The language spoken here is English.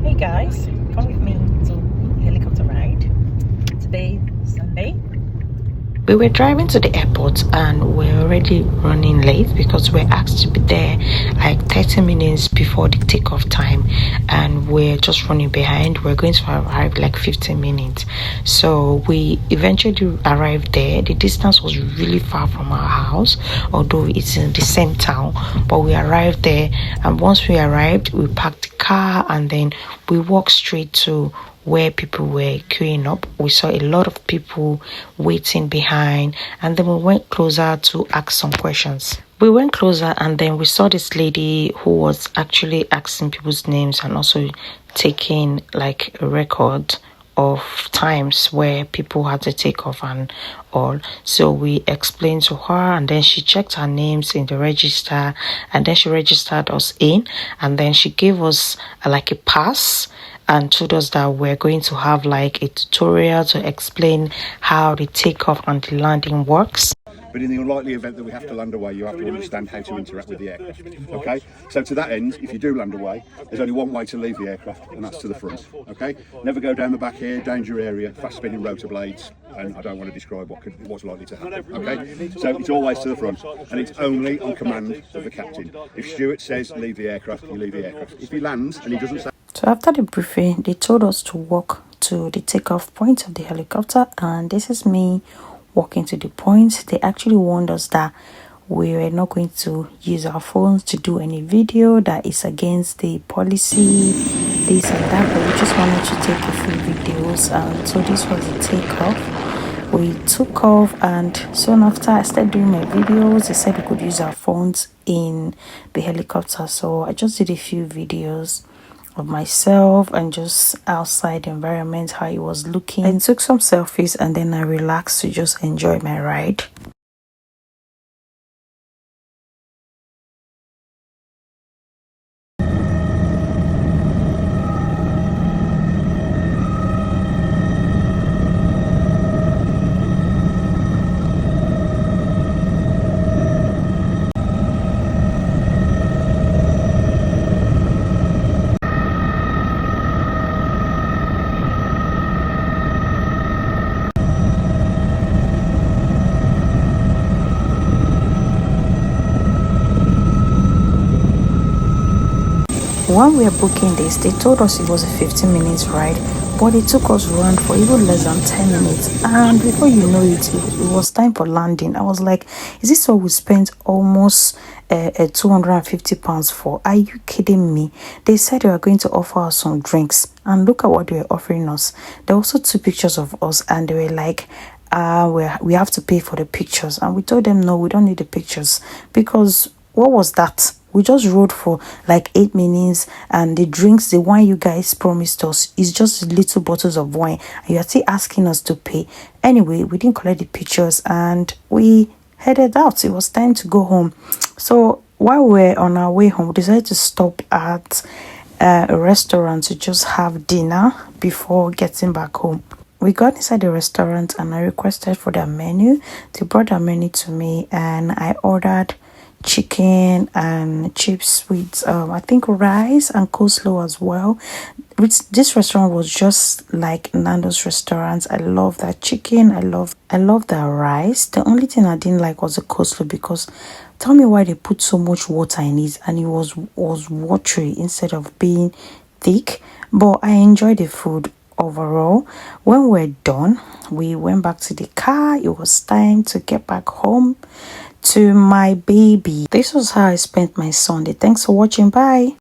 Hey guys, come with me to helicopter ride. Today is Sunday. We were driving to the airport and we're already running late because we're asked to be there like 30 minutes before the takeoff time, and we're just running behind. We're going to arrive like 15 minutes. So we eventually arrived there. The distance was really far from our house, although it's in the same town, but we arrived there, and once we arrived, we parked the car and then we walked straight to where people were queuing up. We saw a lot of people waiting behind, and then we went closer to ask some questions. We went closer and then we saw this lady who was actually asking people's names and also taking like a record of times where people had to take off and all. So we explained to her, and then she checked our names in the register, and then she registered us in, and then she gave us like a pass and told us that we're going to have like a tutorial to explain how the takeoff and the landing works. But in the unlikely event that we have to land away, you have to understand how to interact with the aircraft. Okay? So to that end, if you do land away, there's only one way to leave the aircraft, and that's to the front. Okay? Never go down the back here, danger area, fast spinning rotor blades, and I don't want to describe what's likely to happen. Okay? So it's always to the front, and it's only on command of the captain. If Stuart says leave the aircraft, you leave the aircraft. If he lands and he doesn't say. So after the briefing, they told us to walk to the takeoff point of the helicopter, and this is me walking to the point. They actually warned us that we were not going to use our phones to do any video, that is against the policy, this and that, but we just wanted to take a few videos. And so this was the takeoff. We took off, and soon after I started doing my videos. They said we could use our phones in the helicopter, so I just did a few videos of myself and just outside environment, how it was looking. I took some selfies and then I relaxed to just enjoy my ride. When we were booking this, they told us it was a 15 minutes ride, but it took us around for even less than 10 minutes. And before you know it, it was time for landing. I was like, is this what we spent almost £250 for? Are you kidding me? They said they were going to offer us some drinks, and look at what they were offering us. They also took pictures of us, and they were like, we have to pay for the pictures. And we told them, no, we don't need the pictures, because what was that? We just rode for like 8 minutes, and the drinks, the wine you guys promised us is just little bottles of wine, and you're still asking us to pay. Anyway, we didn't collect the pictures and we headed out. It was time to go home. So while we're on our way home, we decided to stop at a restaurant to just have dinner before getting back home. We got inside the restaurant and I requested for their menu. They brought their menu to me and I ordered chicken and chips with I think rice and coleslaw as well. This restaurant was just like Nando's restaurants. I love that chicken. I love that rice. The only thing I didn't like was the coleslaw, because tell me why they put so much water in it, and it was watery instead of being thick. But I enjoyed the food overall. When we're done, we went back to the car. It was time to get back home to my baby. This was how I spent my Sunday. Thanks for watching. Bye.